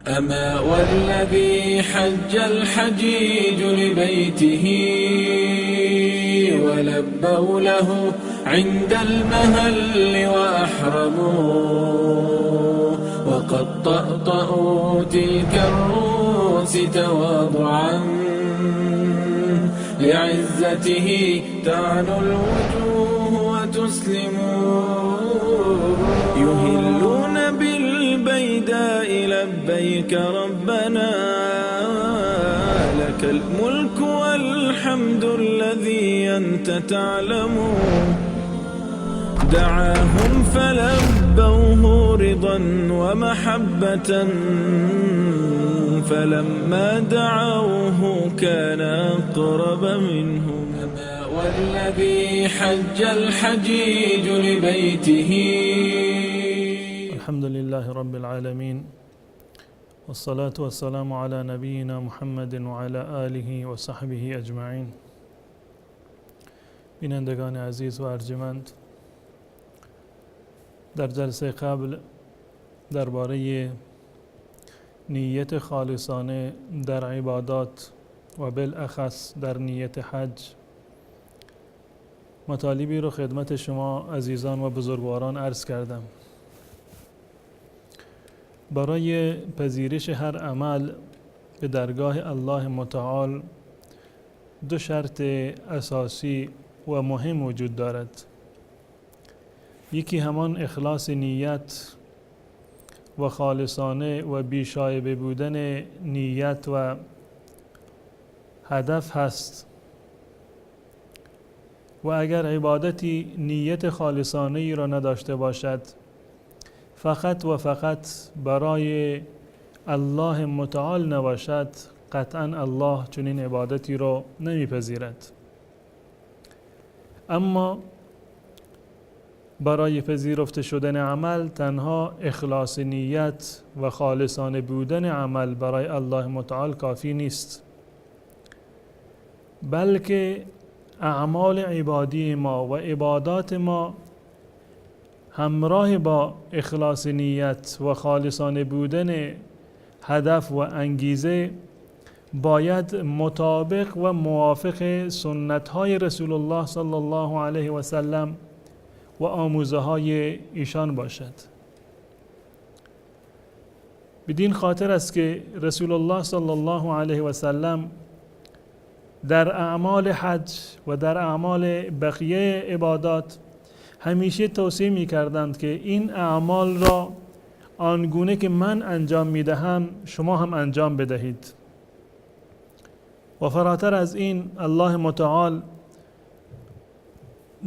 أما والذي حج الحجيج لبيته ولبوا له عند المهل وأحرموا وقد طأطأوا تلك الرؤوس تواضعا لعزته تعنو الوجوه وتسلم يهلون بالبيداء لبيك ربنا لك الملك والحمد الذي أنت تعلم دعاهم فلبوه رضا ومحبة فلما دعوه كان أقرب منهم والذي حج الحجيج لبيته. الحمد لله رب العالمين والصلاة والسلام على نبينا محمد وعلى آله و صحبه اجمعین. بینندگان عزیز و ارجمند، در جلسه قبل درباره نیت خالصانه در عبادات و بالاخص در نیت حج مطالبی رو خدمت شما عزیزان و بزرگواران عرض کردم. برای پذیرش هر عمل به درگاه الله متعال دو شرط اساسی و مهم وجود دارد. یکی همان اخلاص نیت و خالصانه و بیشایبه بودن نیت و هدف هست و اگر عبادتی نیت خالصانه ای را نداشته باشد، فقط و فقط برای الله متعال نباشد، قطعا الله چنین عبادتی را نمیپذیرد. اما برای پذیرفته شدن عمل تنها اخلاص نیت و خالصانه بودن عمل برای الله متعال کافی نیست، بلکه اعمال عبادی ما و عبادات ما همراه با اخلاص نیت و خالصانه بودن هدف و انگیزه باید مطابق و موافق سنت‌های رسول الله صلی الله علیه و سلم و آموزه‌های ایشان باشد. بدین خاطر است که رسول الله صلی الله علیه و سلم در اعمال حج و در اعمال بقیه عبادات همیشه توصیه می کردند که این اعمال را آنگونه که من انجام می دهم شما هم انجام بدهید. و فراتر از این الله متعال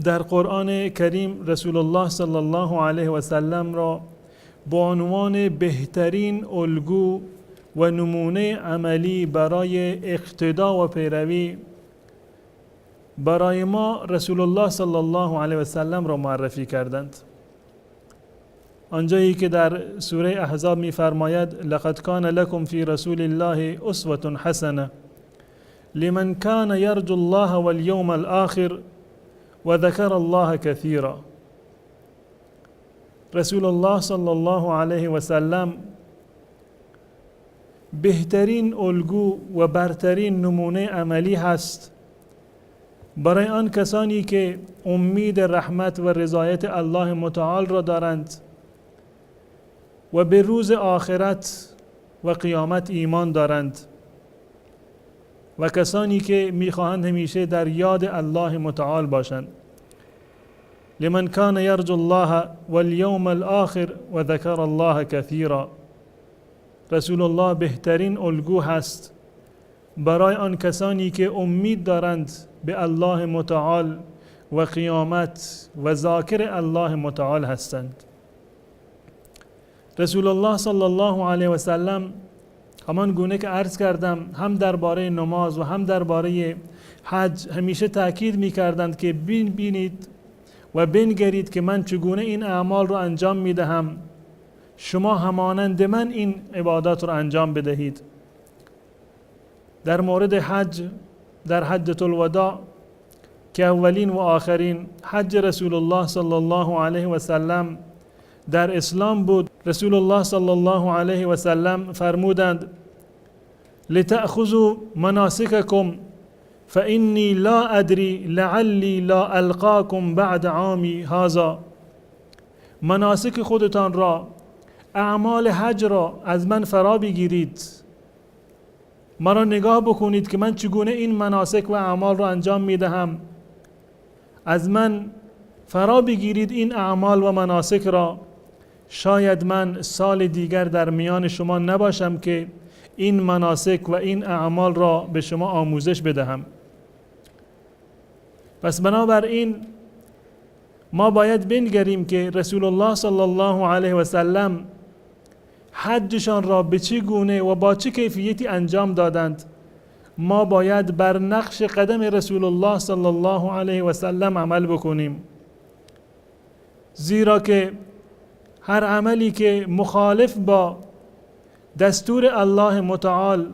در قرآن کریم رسول الله صلی الله علیه و سلم را با عنوان بهترین الگو و نمونه عملی برای اقتدا و پیروی برای ما رسول الله صلی الله علیه و سلم را معرفی کردند. آنجایی که در سوره احزاب می فرماید لقد کان لکم فی رسول الله اسوة حسنه لمن کان یرجو الله والیوم الآخر و ذکر الله کثیرا. رسول الله صلی الله علیه و سلم بهترین الگو و برترین نمونه عملی هست برای آن کسانی که امید رحمت و رضایت الله متعال را دارند و به روز آخرت و قیامت ایمان دارند و کسانی که میخواهند همیشه در یاد الله متعال باشند. لمن کان یرجو الله والیوم الآخر و ذکر الله کثیرا. رسول الله بهترین الگو هست برای آن کسانی که امید دارند به الله متعال و قیامت و ذاکر الله متعال هستند. رسول الله صلی الله علیه و سلم همان گونه که عرض کردم هم درباره نماز و هم درباره حج همیشه تاکید می کردند که بینید و بنگرید که من چگونه این اعمال رو انجام می دهم، شما همانند من این عبادات رو انجام بدهید. در مورد حج در حجة الوداع که اولین و آخرین حج رسول الله صلی الله علیه و سلم در اسلام بود رسول الله صلی الله علیه و سلم فرمودند لتأخذوا مناسککم فإنی لا ادری لعلی لا القاکم بعد عامی هذا. مناسک خودتان را، اعمال حج را از من فرا بگیرید، مرا نگاه بکنید که من چگونه این مناسک و اعمال را انجام میدهم. از من فرا بگیرید این اعمال و مناسک را، شاید من سال دیگر در میان شما نباشم که این مناسک و این اعمال را به شما آموزش بدهم. پس بنابراین ما باید بنگریم که رسول الله صلی الله علیه و سلم حجشان را به چه گونه و با چه کیفیتی انجام دادند. ما باید بر نقش قدم رسول الله صلی الله علیه و سلم عمل بکنیم، زیرا که هر عملی که مخالف با دستور الله متعال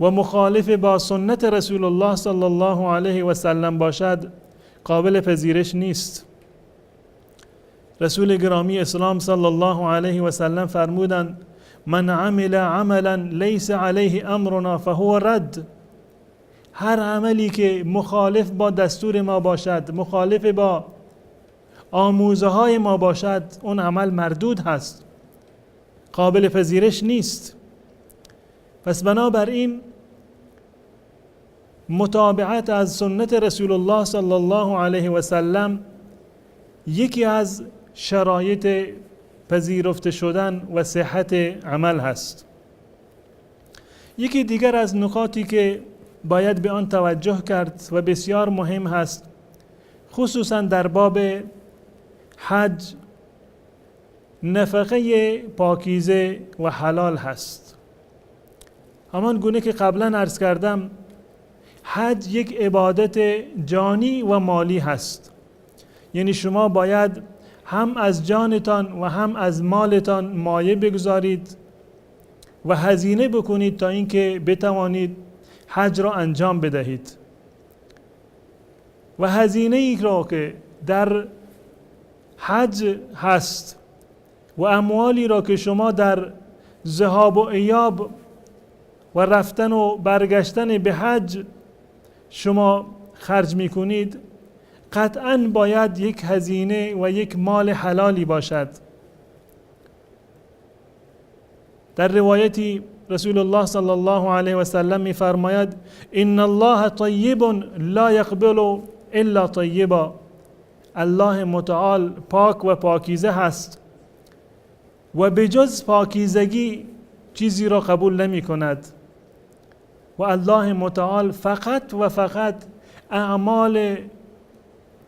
و مخالف با سنت رسول الله صلی الله علیه و سلم باشد قابل پذیرش نیست. رسول گرامی اسلام صلی الله علیه و سلم فرمودند من عمل عملا لیس علیه امرنا فهو رد. هر عملی که مخالف با دستور ما باشد، مخالف با آموزه های ما باشد، اون عمل مردود هست، قابل پذیرش نیست. پس بنابراین متابعت از سنت رسول الله صلی الله علیه و سلم یکی از شرایط پذیرفته شدن و صحت عمل هست. یکی دیگر از نکاتی که باید به آن توجه کرد و بسیار مهم هست، خصوصا در باب حج، نفقه پاکیزه و حلال هست. همان گونه که قبلا عرض کردم، حج یک عبادت جانی و مالی هست. یعنی شما باید هم از جانتان و هم از مالتان مایه بگذارید و هزینه بکنید تا اینکه بتوانید حج را انجام بدهید. و هزینه ای را که در حج هست و اموالی را که شما در ذهاب و ایاب و رفتن و برگشتن به حج شما خرج می کنید، قطعاً باید یک هزینه و یک مال حلالی باشد. در روایتی رسول الله صلی الله علیه و سلم می فرماید ان الله طیب لا یقبل الا طیبا. الله متعال پاک و پاکیزه هست و به جز پاکیزگی چیزی را قبول نمی کند. و الله متعال فقط و فقط اعمال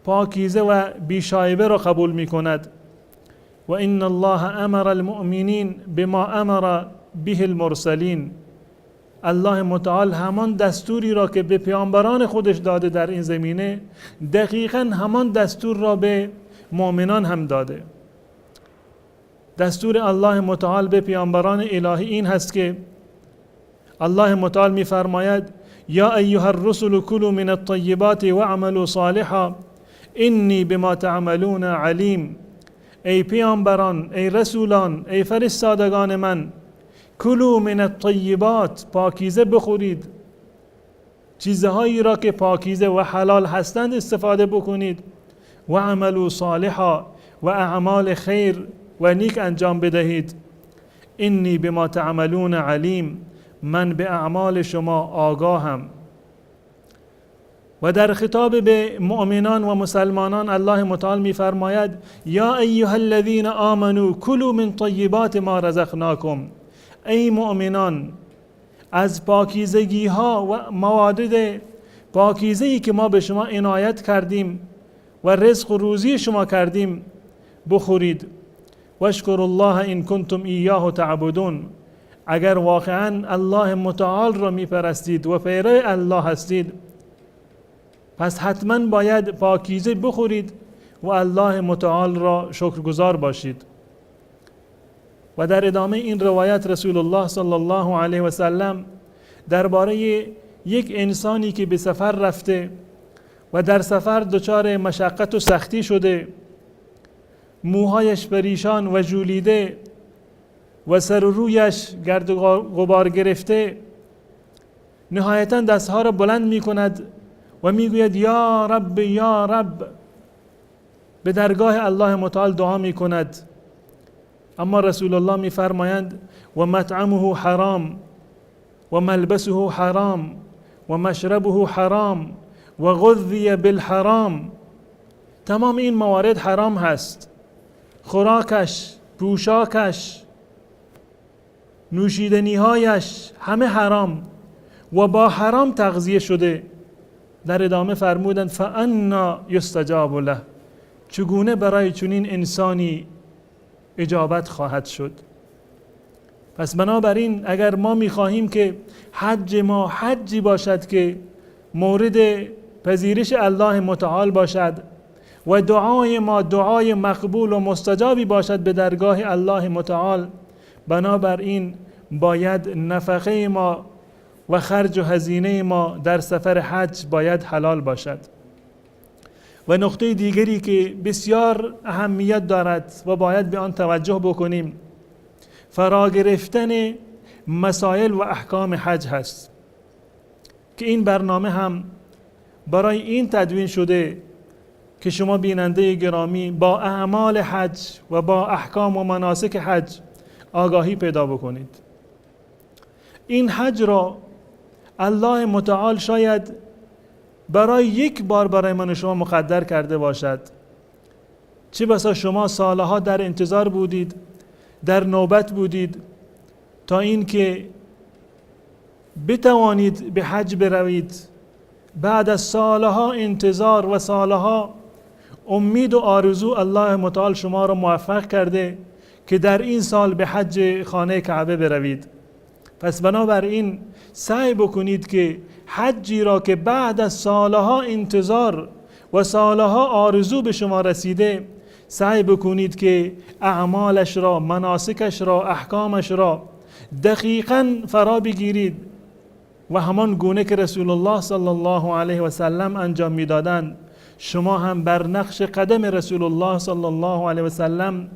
پاکیزه و بیشایبه را قبول می کند. و ان الله امر المؤمنین بما امر به المرسلین. الله متعال همان دستوری را که به پیامبران خودش داده در این زمینه، دقیقاً همان دستور را به مؤمنان هم داده. دستور الله متعال به پیامبران الهی این هست که الله متعال می فرماید یا ایها الرسل کلوا من الطیبات واعملوا صالحا انی بما تعملون علیم. ای پیامبران، ای رسولان، ای فرستادگان من، کلوا من الطیبات، پاکیزه بخورید، چیزهایی را که پاکیزه و حلال هستند استفاده بکنید، و عملوا صالحا، و اعمال خیر و نیک انجام بدهید. انی بما تعملون علیم، من به اعمال شما آگاهم. و در خطاب به مؤمنان و مسلمانان الله متعال می فرماید یا ایها الذین آمنوا کلوا من طیبات ما رزقناکم. ای مؤمنان، از پاکیزگی ها و موارد پاکیزه‌ای که ما به شما عنایت کردیم و رزق و روزی شما کردیم بخورید. واشکروا الله ان کنتم ایاه تعبدون. اگر واقعا الله متعال را می پرستید و پیرو الله هستید، پس حتما باید پاکیزه بخورید و الله متعال را شکرگزار باشید. و در ادامه این روایت رسول الله صلی الله علیه و سلم درباره یک انسانی که به سفر رفته و در سفر دچار مشقت و سختی شده، موهایش پریشان و ژولیده و سر و رویش گرد و غبار گرفته، نهایتا دستها را بلند می کند و می گوید یا رب یا رب، به درگاه الله متعال دعا می کند. اما رسول الله می فرمایند و مطعمه حرام و ملبسه حرام و مشربه حرام و غذی بالحرام. تمام این موارد حرام هست، خوراکش، پوشاکش، نوشیدنیهایش همه حرام و با حرام تغذیه شده. در ادامه فرمودند فانا یستجاب له، چگونه برای چنین انسانی اجابت خواهد شد؟ پس بنابراین اگر ما میخواهیم که حج ما حجی باشد که مورد پذیرش الله متعال باشد و دعای ما دعای مقبول و مستجابی باشد به درگاه الله متعال، بنابراین باید نفقه ما و خرج و هزینه ما در سفر حج باید حلال باشد. و نقطه دیگری که بسیار اهمیت دارد و باید به آن توجه بکنیم، فرا گرفتن مسائل و احکام حج هست که این برنامه هم برای این تدوین شده که شما بیننده گرامی با اعمال حج و با احکام و مناسک حج آگاهی پیدا بکنید. این حج را الله متعال شاید برای یک بار برای من و شما مقدر کرده باشد، چه بسا شما سالها در انتظار بودید، در نوبت بودید تا اینکه بتوانید به حج بروید. بعد از سالها انتظار و سالها امید و آرزو، الله متعال شما را موفق کرده که در این سال به حج خانه کعبه بروید. پس بنابراین سعی بکنید که حجی را که بعد از سالها انتظار و سالها آرزو به شما رسیده، سعی بکنید که اعمالش را، مناسکش را، احکامش را دقیقاً فرا بگیرید و همان گونه که رسول الله صلی الله علیه و سلم انجام میدادند شما هم بر نقش قدم رسول الله صلی الله علیه و سلم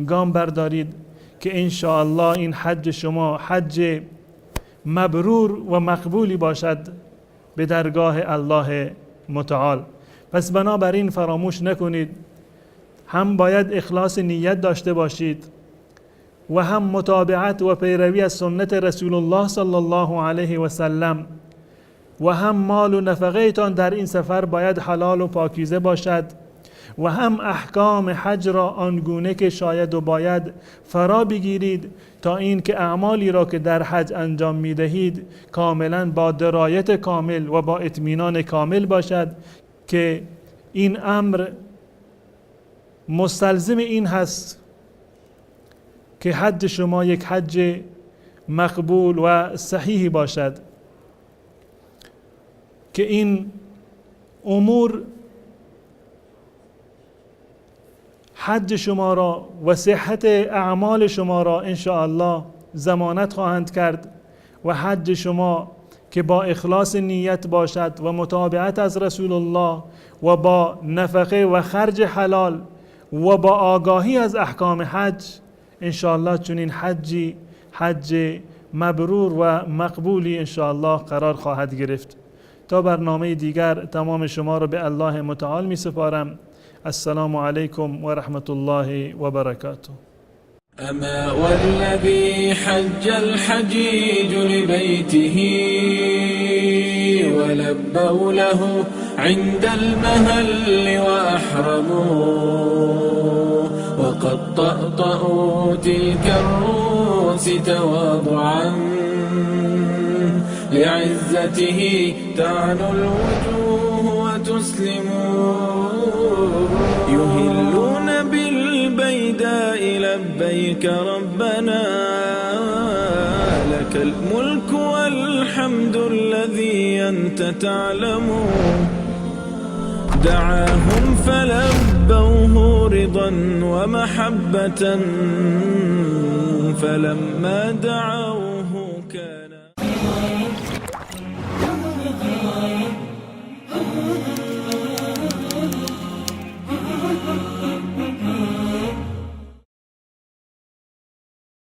گام بردارید که ان شاء الله این حج شما حج مبرور و مقبولی باشد به درگاه الله متعال. پس بنابراین فراموش نکنید، هم باید اخلاص نیت داشته باشید و هم متابعت و پیروی از سنت رسول الله صلی الله علیه و سلم و هم مال و نفقه تان در این سفر باید حلال و پاکیزه باشد و هم احکام حج را آنگونه که شاید و باید فرا بگیرید تا این که اعمالی را که در حج انجام می دهید کاملا با درایت کامل و با اطمینان کامل باشد که این امر مستلزم این هست که حج شما یک حج مقبول و صحیح باشد، که این امور حج شما را و صحت اعمال شما را ان شاء الله ضمانت خواهند کرد و حج شما که با اخلاص نیت باشد و متابعت از رسول الله و با نفقه و خرج حلال و با آگاهی از احکام حج ان شاء الله چنین حج مبرور و مقبولی ان شاء الله قرار خواهد گرفت. تا برنامه دیگر تمام شما را به الله متعال می سپارم. السلام علیکم و رحمت الله و برکاته. أما والذي حج الحجيج لبيته ولبوا له عند المهل وأحرموا وقد طأطأوا تلك الرؤوس تواضعا لعزته تعنو الوجوه وتسلموا يهلون بالبيداء لبيك ربنا لك الملك والحمد الذي أنت تعلم دعاهم فلبوه رضا ومحبة فلما دعوا